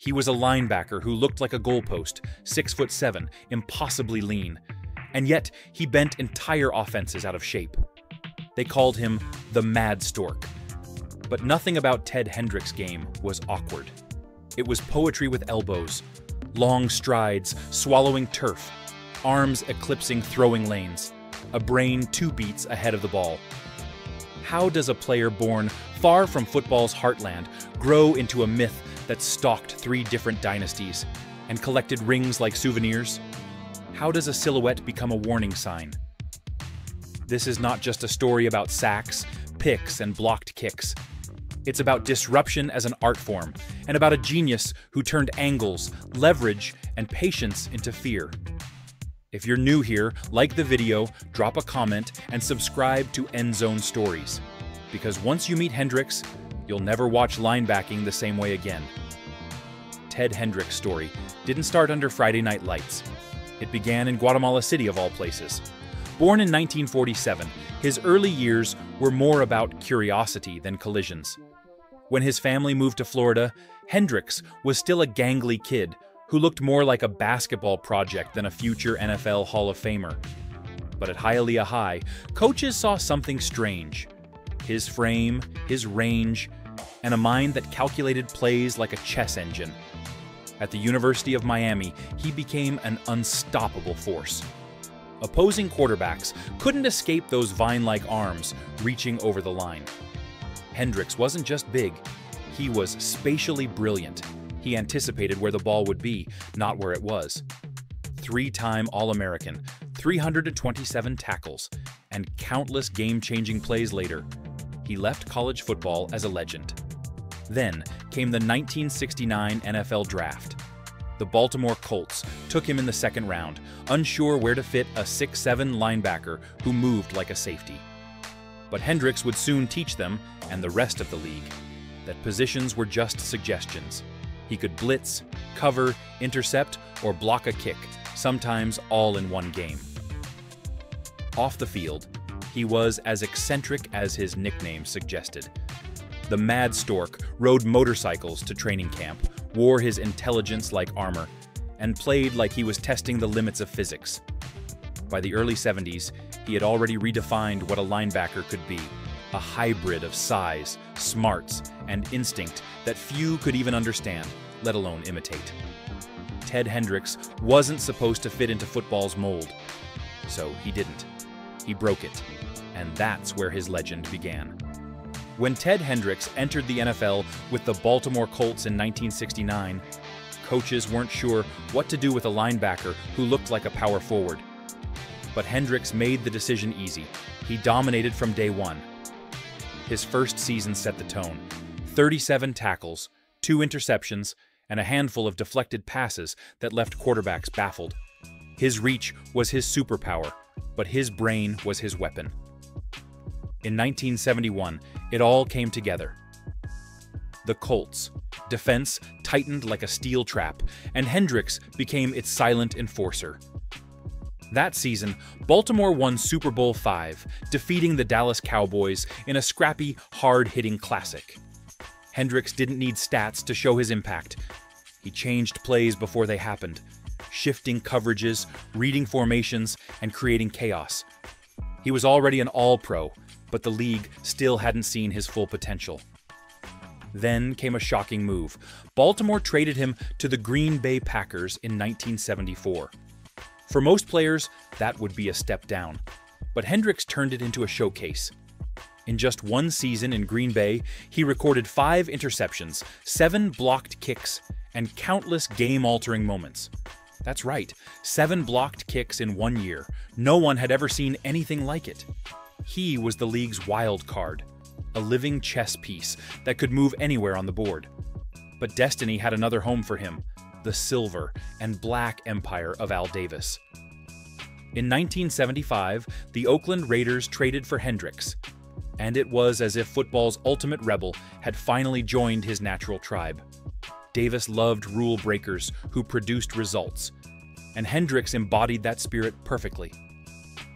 He was a linebacker who looked like a goalpost, 6'7", impossibly lean. And yet, he bent entire offenses out of shape. They called him the Mad Stork. But nothing about Ted Hendricks' game was awkward. It was poetry with elbows, long strides, swallowing turf, arms eclipsing throwing lanes, a brain 2 beats ahead of the ball. How does a player born far from football's heartland grow into a myth that stalked 3 different dynasties and collected rings like souvenirs? How does a silhouette become a warning sign? This is not just a story about sacks, picks, and blocked kicks. It's about disruption as an art form, and about a genius who turned angles, leverage, and patience into fear. If you're new here, like the video, drop a comment, and subscribe to End Zone Stories. Because once you meet Hendricks, you'll never watch linebacking the same way again. Ted Hendricks' story didn't start under Friday Night Lights. It began in Guatemala City, of all places. Born in 1947, his early years were more about curiosity than collisions. When his family moved to Florida, Hendricks was still a gangly kid who looked more like a basketball project than a future NFL Hall of Famer. But at Hialeah High, coaches saw something strange. His frame, his range, and a mind that calculated plays like a chess engine. At the University of Miami, he became an unstoppable force. Opposing quarterbacks couldn't escape those vine-like arms reaching over the line. Hendricks wasn't just big, he was spatially brilliant. He anticipated where the ball would be, not where it was. 3-time All-American, 327 tackles, and countless game-changing plays later, he left college football as a legend. Then came the 1969 NFL Draft. The Baltimore Colts took him in the 2nd round, unsure where to fit a 6'7" linebacker who moved like a safety. But Hendricks would soon teach them, and the rest of the league, that positions were just suggestions. He could blitz, cover, intercept, or block a kick, sometimes all in one game. Off the field, he was as eccentric as his nickname suggested. The Mad Stork rode motorcycles to training camp, wore his intelligence like armor, and played like he was testing the limits of physics. By the early 70s, he had already redefined what a linebacker could be, a hybrid of size, smarts, and instinct that few could even understand, let alone imitate. Ted Hendricks wasn't supposed to fit into football's mold, so he didn't. He broke it, and that's where his legend began. When Ted Hendricks entered the NFL with the Baltimore Colts in 1969, coaches weren't sure what to do with a linebacker who looked like a power forward. But Hendricks made the decision easy. He dominated from day one. His first season set the tone. 37 tackles, 2 interceptions, and a handful of deflected passes that left quarterbacks baffled. His reach was his superpower, but his brain was his weapon. In 1971, it all came together. The Colts' defense tightened like a steel trap, and Hendricks became its silent enforcer. That season, Baltimore won Super Bowl V, defeating the Dallas Cowboys in a scrappy, hard-hitting classic. Hendricks didn't need stats to show his impact. He changed plays before they happened, shifting coverages, reading formations, and creating chaos. He was already an all-pro, but the league still hadn't seen his full potential. Then came a shocking move. Baltimore traded him to the Green Bay Packers in 1974. For most players, that would be a step down, but Hendricks turned it into a showcase. In just one season in Green Bay, he recorded 5 interceptions, 7 blocked kicks, and countless game-altering moments. That's right, 7 blocked kicks in 1 year. No one had ever seen anything like it. He was the league's wild card, a living chess piece that could move anywhere on the board. But destiny had another home for him, the silver and black empire of Al Davis. In 1975, the Oakland Raiders traded for Hendricks, and it was as if football's ultimate rebel had finally joined his natural tribe. Davis loved rule breakers who produced results, and Hendricks embodied that spirit perfectly.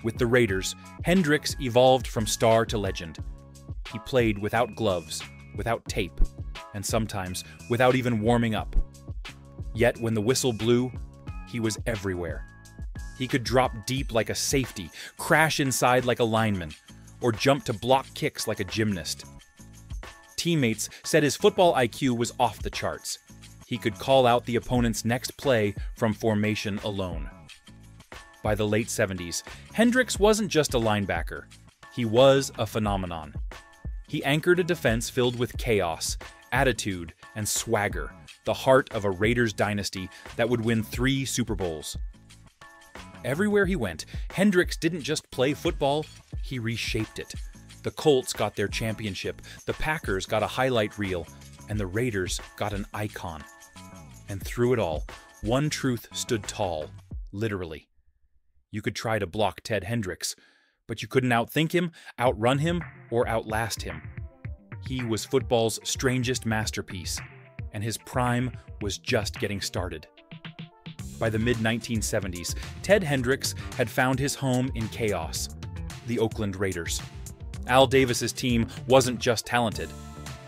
With the Raiders, Hendricks evolved from star to legend. He played without gloves, without tape, and sometimes without even warming up. Yet when the whistle blew, he was everywhere. He could drop deep like a safety, crash inside like a lineman, or jump to block kicks like a gymnast. Teammates said his football IQ was off the charts. He could call out the opponent's next play from formation alone. By the late 70s, Hendricks wasn't just a linebacker. He was a phenomenon. He anchored a defense filled with chaos, attitude, and swagger, the heart of a Raiders dynasty that would win 3 Super Bowls. Everywhere he went, Hendricks didn't just play football, he reshaped it. The Colts got their championship, the Packers got a highlight reel, and the Raiders got an icon. And through it all, one truth stood tall, literally. You could try to block Ted Hendricks, but you couldn't outthink him, outrun him, or outlast him. He was football's strangest masterpiece, and his prime was just getting started. By the mid-1970s, Ted Hendricks had found his home in chaos, the Oakland Raiders. Al Davis's team wasn't just talented.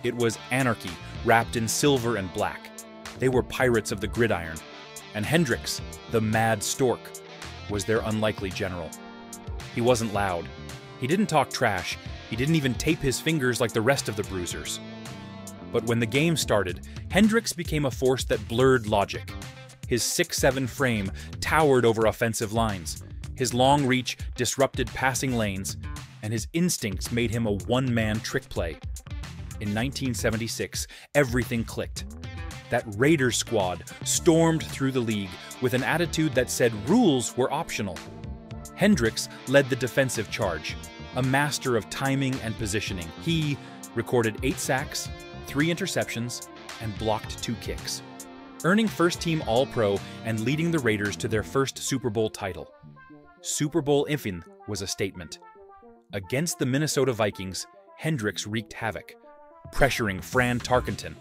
It was anarchy wrapped in silver and black. They were pirates of the gridiron, and Hendricks, the Mad Stork, was their unlikely general. He wasn't loud. He didn't talk trash. He didn't even tape his fingers like the rest of the bruisers. But when the game started, Hendricks became a force that blurred logic. His 6'7" frame towered over offensive lines. His long reach disrupted passing lanes, and his instincts made him a one-man trick play. In 1976, everything clicked. That Raiders squad stormed through the league with an attitude that said rules were optional. Hendricks led the defensive charge, a master of timing and positioning. He recorded 8 sacks, 3 interceptions, and blocked 2 kicks, earning first-team All-Pro and leading the Raiders to their first Super Bowl title. Super Bowl IFN was a statement. Against the Minnesota Vikings, Hendricks wreaked havoc, pressuring Fran Tarkenton,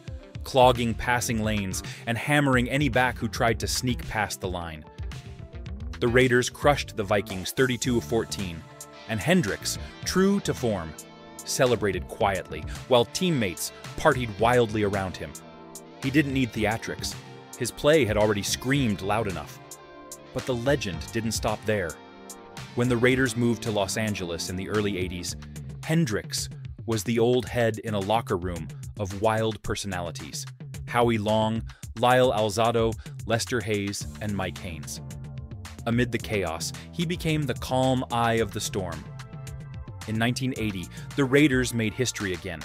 clogging passing lanes, and hammering any back who tried to sneak past the line. The Raiders crushed the Vikings 32-14, and Hendricks, true to form, celebrated quietly while teammates partied wildly around him. He didn't need theatrics. His play had already screamed loud enough. But the legend didn't stop there. When the Raiders moved to Los Angeles in the early 80s, Hendricks was the old head in a locker room of wild personalities: Howie Long, Lyle Alzado, Lester Hayes, and Mike Haynes. Amid the chaos, he became the calm eye of the storm. In 1980, the Raiders made history again,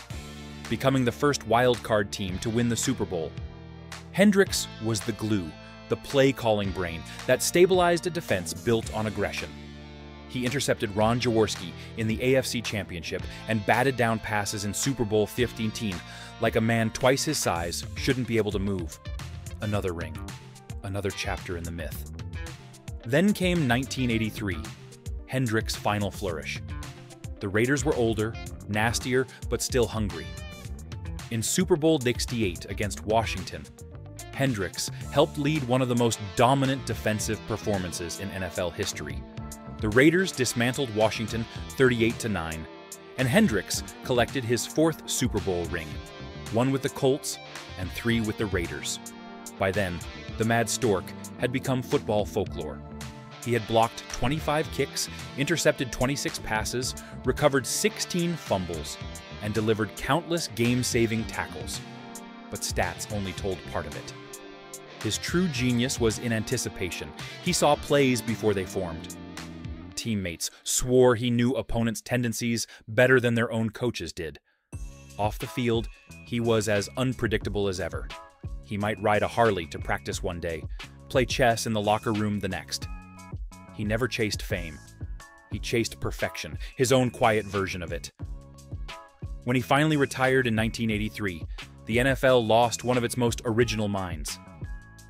becoming the first wild-card team to win the Super Bowl. Hendricks was the glue, the play-calling brain that stabilized a defense built on aggression. He intercepted Ron Jaworski in the AFC Championship and batted down passes in Super Bowl 15 like a man twice his size shouldn't be able to move. Another ring, another chapter in the myth. Then came 1983, Hendricks' final flourish. The Raiders were older, nastier, but still hungry. In Super Bowl 68 against Washington, Hendricks helped lead one of the most dominant defensive performances in NFL history. The Raiders dismantled Washington 38-9, and Hendricks collected his 4th Super Bowl ring, 1 with the Colts and 3 with the Raiders. By then, the Mad Stork had become football folklore. He had blocked 25 kicks, intercepted 26 passes, recovered 16 fumbles, and delivered countless game-saving tackles. But stats only told part of it. His true genius was in anticipation. He saw plays before they formed. Teammates swore he knew opponents' tendencies better than their own coaches did. Off the field, he was as unpredictable as ever. He might ride a Harley to practice one day, play chess in the locker room the next. He never chased fame. He chased perfection, his own quiet version of it. When he finally retired in 1983, the NFL lost one of its most original minds.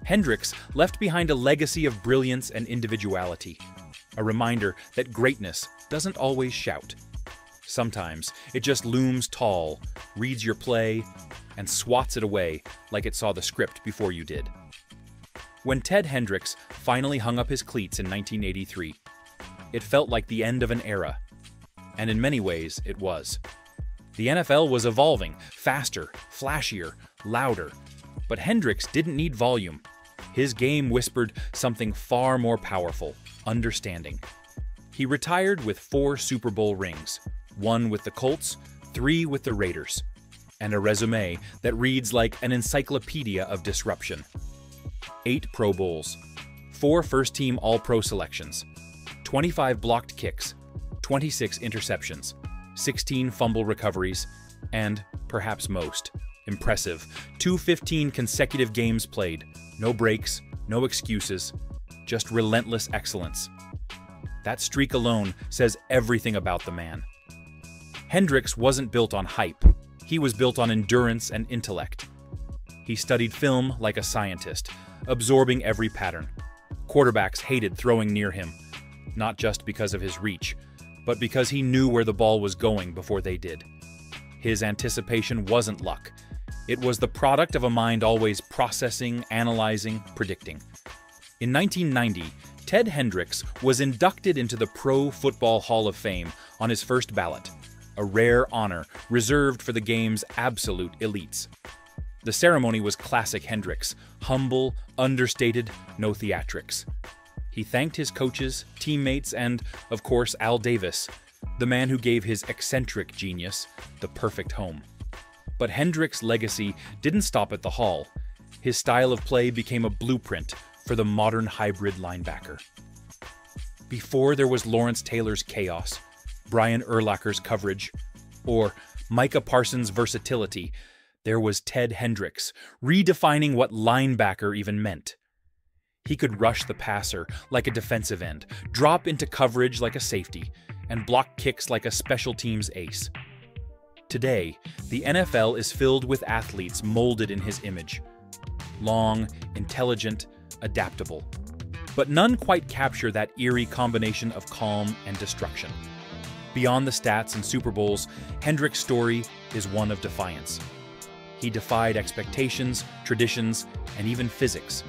Hendricks left behind a legacy of brilliance and individuality, a reminder that greatness doesn't always shout. Sometimes it just looms tall, reads your play, and swats it away like it saw the script before you did. When Ted Hendricks finally hung up his cleats in 1983, it felt like the end of an era. And in many ways, it was. The NFL was evolving, faster, flashier, louder. But Hendricks didn't need volume. his game whispered something far more powerful: understanding. He retired with 4 Super Bowl rings, 1 with the Colts, 3 with the Raiders, and a resume that reads like an encyclopedia of disruption. 8 Pro Bowls, 4 first-team All-Pro selections, 25 blocked kicks, 26 interceptions, 16 fumble recoveries, and, perhaps most impressive, 215 consecutive games played. No breaks, no excuses, just relentless excellence. That streak alone says everything about the man. Hendricks wasn't built on hype. He was built on endurance and intellect. He studied film like a scientist, absorbing every pattern. Quarterbacks hated throwing near him, not just because of his reach, but because he knew where the ball was going before they did. His anticipation wasn't luck. It was the product of a mind always processing, analyzing, predicting. In 1990, Ted Hendricks was inducted into the Pro Football Hall of Fame on his first ballot, a rare honor reserved for the game's absolute elites. The ceremony was classic Hendricks, humble, understated, no theatrics. He thanked his coaches, teammates, and, of course, Al Davis, the man who gave his eccentric genius the perfect home. But Hendricks' legacy didn't stop at the Hall. His style of play became a blueprint for the modern hybrid linebacker. Before there was Lawrence Taylor's chaos, Brian Urlacher's coverage, or Micah Parsons' versatility, there was Ted Hendricks, redefining what linebacker even meant. He could rush the passer like a defensive end, drop into coverage like a safety, and block kicks like a special teams ace. Today, the NFL is filled with athletes molded in his image. Long, intelligent, adaptable. But none quite capture that eerie combination of calm and destruction. Beyond the stats and Super Bowls, Hendricks' story is one of defiance. He defied expectations, traditions, and even physics.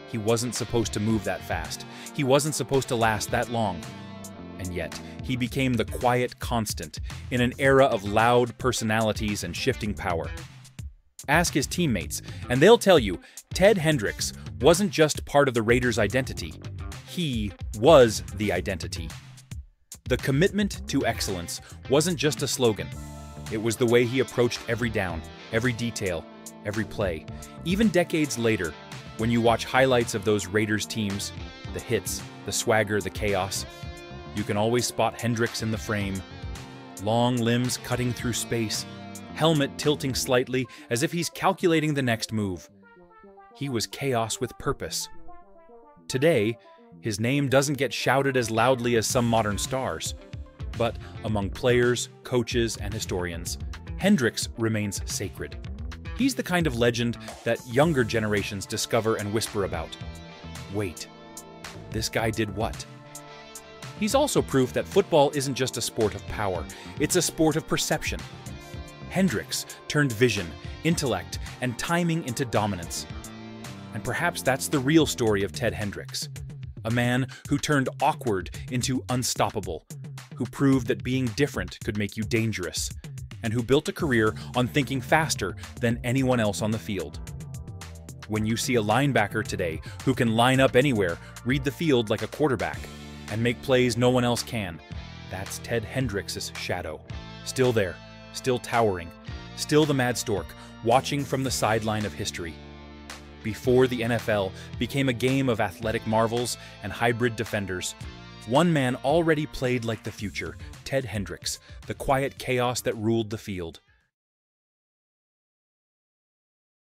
He wasn't supposed to move that fast. He wasn't supposed to last that long. And yet, he became the quiet constant in an era of loud personalities and shifting power. Ask his teammates, and they'll tell you Ted Hendricks wasn't just part of the Raiders' identity. He was the identity. The commitment to excellence wasn't just a slogan. It was the way he approached every down, every detail, every play. Even decades later, when you watch highlights of those Raiders teams, the hits, the swagger, the chaos, you can always spot Hendricks in the frame, long limbs cutting through space, helmet tilting slightly as if he's calculating the next move. He was chaos with purpose. Today, his name doesn't get shouted as loudly as some modern stars, but among players, coaches, and historians, Hendricks remains sacred. He's the kind of legend that younger generations discover and whisper about. Wait, this guy did what? He's also proof that football isn't just a sport of power, it's a sport of perception. Hendricks turned vision, intellect, and timing into dominance. And perhaps that's the real story of Ted Hendricks, a man who turned awkward into unstoppable, who proved that being different could make you dangerous, and who built a career on thinking faster than anyone else on the field. When you see a linebacker today who can line up anywhere, read the field like a quarterback, and make plays no one else can, that's Ted Hendricks' shadow. Still there, still towering, still the Mad Stork, watching from the sideline of history. Before the NFL became a game of athletic marvels and hybrid defenders, one man already played like the future, Ted Hendricks, the quiet chaos that ruled the field.